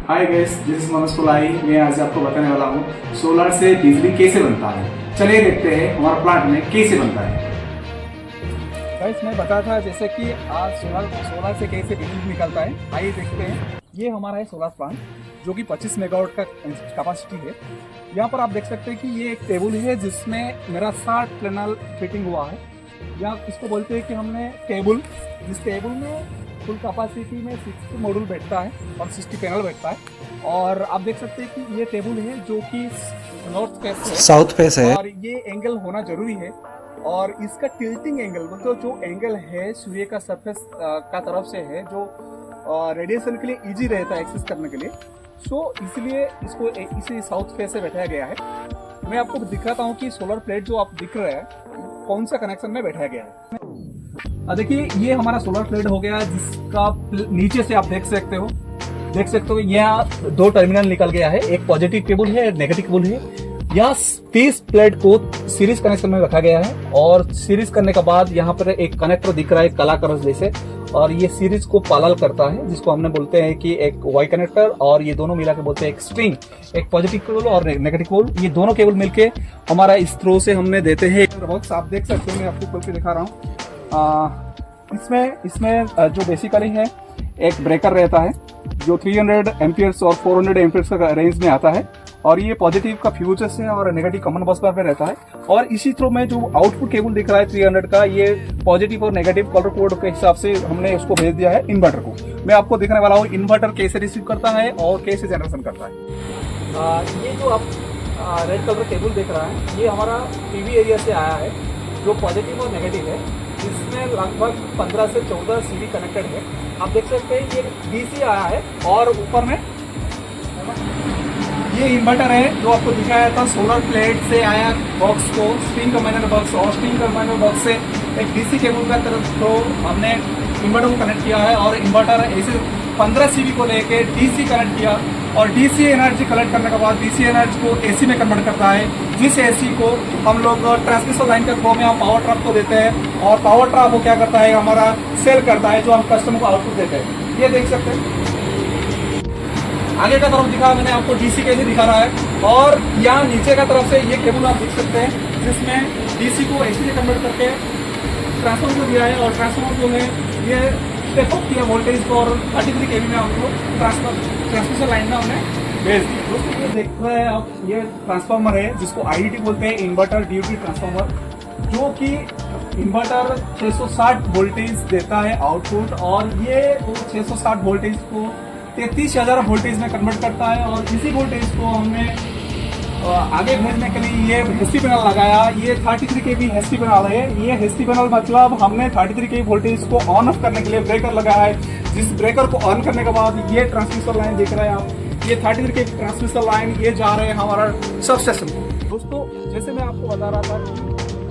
Hi guys, this is Manoj coli. मैं आज आपको बताने वाला हूँ सोलर से बिजली कैसे बनता है। चलिए देखते हैं हमारा प्लांट में कैसे बनता है। गाइस, मैं बताया था जैसे कि आज सोलर से कैसे बिजली निकलता है। आइए देखते हैं। ये हमारा है सोलर प्लांट जो कि 25 मेगावाट का कैपेसिटी है। यहाँ पर आप देख सकते हैं कि ये एक टेबल है जिसमें मेरा 60 पैनल फिटिंग हुआ है। या इसको बोलते हैं कि हमने टेबल, जिस टेबल में फुल कैपेसिटी में 60 मॉड्यूल बैठता है और 60 पैनल बैठता है। और आप देख सकते हैं कि ये टेबल है जो कि नॉर्थ फेस है, साउथ फेस है, और ये एंगल होना जरूरी है। और इसका टिल्टिंग एंगल मतलब जो एंगल है सूर्य का सरफेस का तरफ से है, जो रेडिएशन के लिए इजी रहता है एक्सेस करने के लिए। सो इसलिए इसको इसे साउथ फेस से बैठाया गया है। मैं आपको दिखाता हूँ कि सोलर प्लेट जो आप दिख रहा है कौन सा कनेक्शन में बैठाया गया है। देखिए, ये हमारा सोलर प्लेट हो गया जिसका नीचे से आप देख सकते हो यह 2 टर्मिनल निकल गया है। एक पॉजिटिव केबल है, एक नेगेटिव केबल है। यह 30 प्लेट को सीरीज कनेक्शन में रखा गया है और सीरीज करने के बाद यहाँ पर एक कनेक्टर दिख रहा है काला कलर जैसे, और ये सीरीज को पैरेलल करता है जिसको हमने बोलते हैं कि एक वाई कनेक्टर, और ये दोनों मिला के बोलते हैं एक स्ट्रिंग। एक पॉजिटिव केबल और नेगेटिव केबल, ये दोनों केबल मिलके हमारा इस थ्रो से हमने देते हैं बॉक्स। आप देख सकते हैं, मैं आपको खोल के दिखा रहा हूँ। इसमें जो बेसिकली है एक ब्रेकर रहता है जो 300 एम्पियर्स और 400 एम्पियर्स का रेंज में आता है, और ये पॉजिटिव का फ्यूचर्स है और नेगेटिव कॉमन बस पर रहता है। और इसी थ्रू में जो आउटपुट केबल दिख रहा है 300 का, ये पॉजिटिव और नेगेटिव कलर कोड के हिसाब से हमने उसको भेज दिया है इन्वर्टर को। मैं आपको दिखाने वाला हूँ इन्वर्टर कैसे रिसीव करता है और कैसे जनरेशन करता है। ये जो आप रेड कलर केबल देख रहा है, ये हमारा पीवी एरिया से आया है जो पॉजिटिव और नेगेटिव है। इसमें लगभग 15 से 14 सीडी कनेक्टेड है। आप देख सकते हैं ये डीसी आया है, और ऊपर में ये इन्वर्टर है जो आपको दिखाया था सोलर प्लेट से आया बॉक्स को स्ट्रिंग कंबाइनर बॉक्स, और स्ट्रिंग कंबाइनर बॉक्स से एक डीसी केबल का तरफ तो हमने इन्वर्टर को कनेक्ट किया है, और इन्वर्टर ऐसे 15 सीबी को लेके डीसी कनेक्ट किया, और डीसी एनर्जी कलेक्ट करने के बाद डीसी एनर्जी को एसी में कन्वर्ट करता है, जिस एसी को हम लोग ट्रांसमिशन लाइन के थ्रू में हम पावर ट्रक को देते हैं, और पावर ट्रक को क्या करता है हमारा सेल करता है जो हम कस्टमर को आउटपुट देते हैं। ये देख सकते हैं आगे का तरफ दिखा मैंने आपको डीसी कैसे दिखा रहा है, और यहाँ नीचे का तरफ से ये केबल आप देख सकते हैं जिसमें डीसी को एसी में कन्वर्ट करके ट्रांसफॉर्मर को दिया है, और ट्रांसफॉर्मर जो है ये स्टेप अप किया वोल्टेज को, और 33 kV में हमको ट्रांसमिशन लाइन में हमने भेज दिया। दोस्तों, ये देख रहे हैं आप, ये ट्रांसफार्मर है जिसको आईडीटी बोलते हैं, इन्वर्टर ड्यूटी ट्रांसफार्मर, जो कि इन्वर्टर 660 वोल्टेज देता है आउटपुट, और ये 660 वोल्टेज को 33,000 वोल्टेज में कन्वर्ट करता है। और इसी वोल्टेज को हमने आगे भेजने के लिए ये हेस्टी पैनल लगाया। ये 33 kV हेस्टी पैनल है। ये हेस्टी पैनल मतलब हमने 33 kV वोल्टेज को ऑन ऑफ करने के लिए ब्रेकर लगाया है, जिस ब्रेकर को ऑन करने के बाद ये ट्रांसमिशन लाइन देख रहे हैं आप, ये 33 kV ट्रांसमिशन लाइन ये जा रहे हैं हमारा सब स्टेशन को। दोस्तों, जैसे मैं आपको बता रहा था कि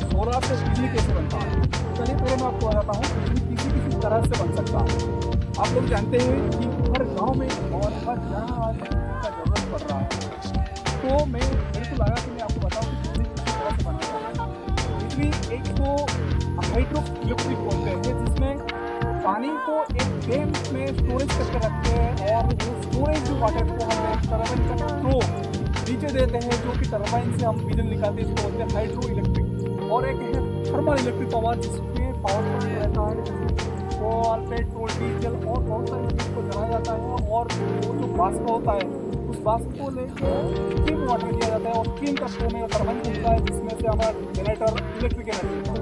सोलर से बिजली कैसे बनता है, चलिए पहले मैं आपको बताता हूँ किसी तरह से बन सकता है। आप लोग जानते हैं कि हर गाँव में और हर जगह का जरूरत पड़ रहा है, तो मेरे को लगा कि मैं आपको बताऊं कि बिजली किस तरह से बनाना है। बिजली एक तो हाइड्रो इलेक्ट्रिक बोलते हैं, जिसमें पानी को एक डैम में स्टोरेज करके रखते हैं, और वो स्टोरेज वाटर को हम एक टरबाइन का थ्रो नीचे देते हैं, जो कि टरबाइन से हम बिजली निकालते हैं, इसको बोलते हैं हाइड्रो इलेक्ट्रिक। और एक है थर्मल इलेक्ट्रिक पावर, जिसमें पावर प्लांट रहता है, और पेट्रोल डीजल और बहुत सारी चीज़ को जलाया जाता है, और वो जो वाष्प होता है उस वाष्प को लेकर स्टीम वाटर दिया जाता है, और स्टीम का थ्रू में टरबाइन खुलता है, जिसमें से हमारा जनरेटर इलेक्ट्रिक एनर्जी होता है।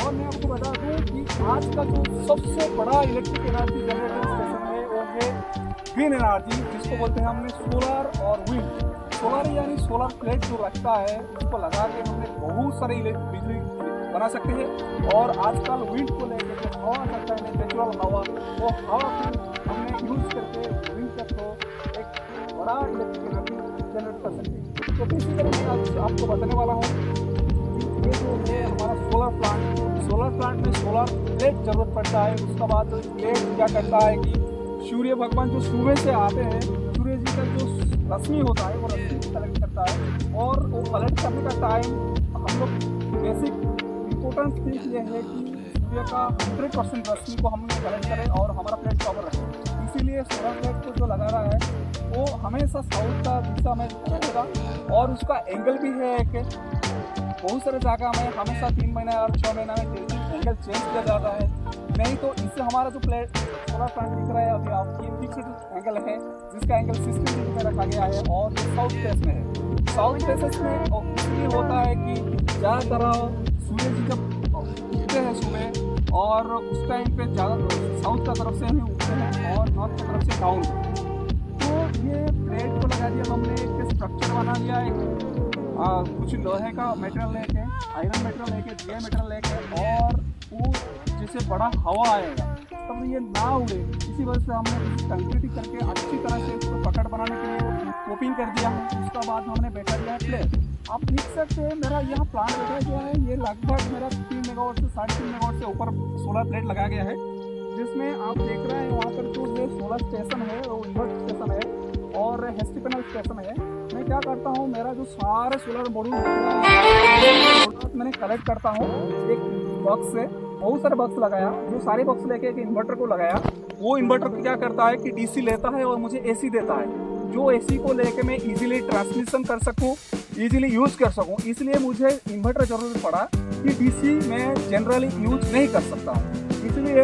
और मैं आपको बता दूं कि आज का जो सबसे बड़ा इलेक्ट्रिक एनर्जी जनरेटर स्टेशन है वो है ग्रीन एनर्जी, जिसको बोलते हैं हमने सोलर और विंड। सोलर यानी सोलर प्लेट जो रखता है उसको लगा के हमने बहुत सारी बिजली बना सकते हैं। और आजकल विंड को लेकर जो हवा करता है नेचुरल हवा, वो हवा को हमने यूज करके विंड का थ्रो एक बड़ा इलेक्ट्रिक एनर्जी जनरेट कर सकते हैं। तो बेसिकली मैं आज आपको बताने वाला हूँ ये जो है हमारा सोलर प्लांट में सोलर प्लेट जरूरत पड़ता है। उसके बाद प्लेट क्या करता है कि सूर्य भगवान जो सूर्य से आते हैं, सूर्य जी का जो रश्मि होता है वो रश्मि को कलेक्ट करता है, और वो कलेक्ट करने का टाइम हम लोग बेसिक इम्पोर्टेंट चीज़ ये है कि सूर्य का 100% रश्मि को हम कलेक्ट करें और हमारा प्लेट कवर रखें। इसीलिए सोलर प्लेट को जो लगा रहा है वो हमेशा साउथ का दिशा में रहेगा और उसका एंगल भी है एक बहुत सारे जगह में हमेशा 3 महीना और 6 महीना में एंगल चेंज किया जाता है। नहीं तो इससे हमारा जो प्लेट सोलर प्लांट दिख रहा है अभी आपकी फिक्स्ड एंगल है जिसका एंगल 60 डिग्री में रखा गया है और ये साउथ फेस में है। साउथ फेसेस में इसलिए होता है कि ज़्यादातर सूर्य जी जब उगते हैं सुबह और उस टाइम पे ज़्यादा साउथ का तरफ से हमें उगते हैं और नॉर्थ की तरफ से डाउन। तो ये प्लेट को लगा दिया हमने एक स्ट्रक्चर बना लिया है कुछ लोहे का मटेरियल लेके आयरन मटेरियल लेके जीआई मटेरियल लेके और वो जैसे बड़ा हवा आएगा तब ये ना उड़े इसी वजह से हमने कंक्रीट करके अच्छी तरह से उसको पकड़ बनाने के लिए कोपिंग कर दिया है। उसके बाद हमने बैठा दिया है प्लेट। आप देख सकते हैं मेरा यहाँ प्लांट बैठा गया है। ये लगभग मेरा 3 मेगावाट से 3.5 मेगावाट से ऊपर सोलर प्लेट लगाया गया है जिसमें आप देख रहे हैं वहाँ पर जो ये सोलर स्टेशन है वो इन्वर्टर स्टेशन है और हेस्टी पैनल स्टेशन है। मैं क्या करता हूँ मेरा जो सारे सोलर मॉड्यूल मैंने कलेक्ट करता हूँ एक बॉक्स से बहुत सारे बॉक्स लगाया जो सारे बॉक्स लेके एक इन्वर्टर को लगाया। वो इन्वर्टर क्या करता है कि डीसी लेता है और मुझे एसी देता है जो एसी को लेके मैं इजीली ट्रांसमिशन कर सकूँ इजीली यूज़ कर सकूँ। इसलिए मुझे इन्वर्टर जरूरत पड़ा कि डीसी मैं जनरली यूज नहीं कर सकता हूँ। इसलिए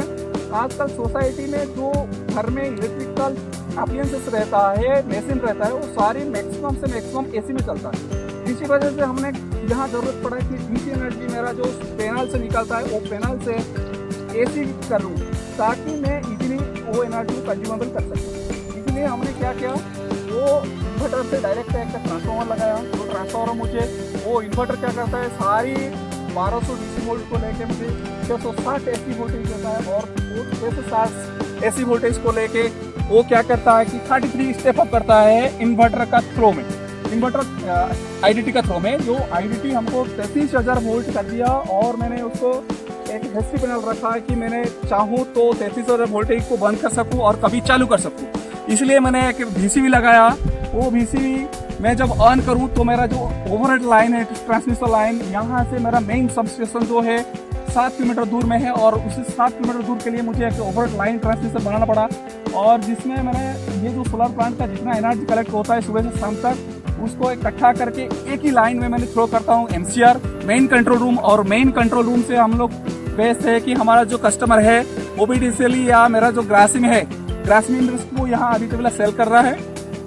आजकल सोसाइटी में जो घर में इलेक्ट्रिकल अप्लायंसेस रहता है मशीन रहता है वो सारी मैक्सिमम से मैक्सिमम एसी में चलता है। इसी वजह से हमने यहाँ ज़रूरत पड़ा कि डीसी एनर्जी मेरा जो पैनल से निकलता है वो पैनल से एसी करूँ ताकि मैं इजीली वो एनर्जी को कंज्यूमेबल कर सकूँ। इसलिए हमने क्या किया वो इन्वर्टर से डायरेक्ट एक ट्रांसफार्मर लगाया। वो ट्रांसफार्मर मुझे वो इन्वर्टर क्या करता है सारी 1200 डीसी वोल्ट को लेके मुझे 660 एसी वोल्टेज देता है और वो 660 एसी वोल्टेज को लेके वो क्या करता है कि 33 स्टेप अप करता है इन्वर्टर का थ्रो में इन्वर्टर आईडीटी का थ्रो में। जो आईडीटी हमको 33,000 वोल्ट कर दिया और मैंने उसको एक हेस्टी पैनल रखा है कि मैंने चाहूँ तो 33,000 वोल्टेज को बंद कर सकूँ और कभी चालू कर सकूँ। इसलिए मैंने एक VCV लगाया। वो VCV मैं जब ऑन करूँ तो मेरा जो ओवरहेड लाइन है ट्रांसमिशन लाइन यहाँ से मेरा मेन सबस्टेशन जो है 7 किलोमीटर दूर में है और उसी 7 किलोमीटर दूर के लिए मुझे एक ओवरहेड लाइन ट्रांसमिशन बनाना पड़ा और जिसमें मैंने ये जो सोलर प्लांट का जितना एनर्जी कलेक्ट होता है सुबह से शाम तक उसको इकट्ठा करके एक ही लाइन में मैंने थ्रो करता हूँ MCR मेन कंट्रोल रूम। और मेन कंट्रोल रूम से हम लोग बेस है कि हमारा जो कस्टमर है OBDCL या मेरा जो ग्रासिम है ग्रासिम इंडस्ट्री को यहाँ अभी तक सेल कर रहा है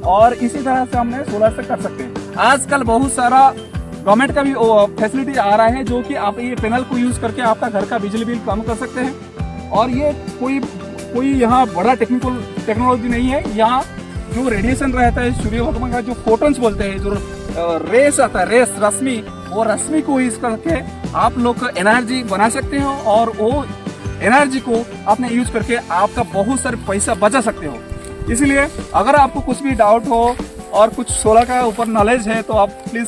और इसी तरह से हमने सोलर से कर सकते हैं। आजकल बहुत सारा गवर्नमेंट का भी फैसिलिटी आ रहा है जो कि आप ये पैनल को यूज करके आपका घर का बिजली बिल कम कर सकते हैं। और ये कोई यहाँ बड़ा टेक्नोलॉजी नहीं है। यहाँ जो रेडिएशन रहता है सूर्य भगवान का जो फोटोन्स बोलते हैं जो रेस आता है रेस रश्मि वो रश्मि को यूज करके आप लोग एनर्जी बना सकते हो और वो एनर्जी को आपने यूज करके आपका बहुत सारे पैसा बचा सकते हो। इसलिए अगर आपको कुछ भी डाउट हो और कुछ सोलर का ऊपर नॉलेज है तो आप प्लीज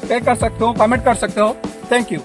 टेक कर सकते हो कमेंट कर सकते हो। Thank you.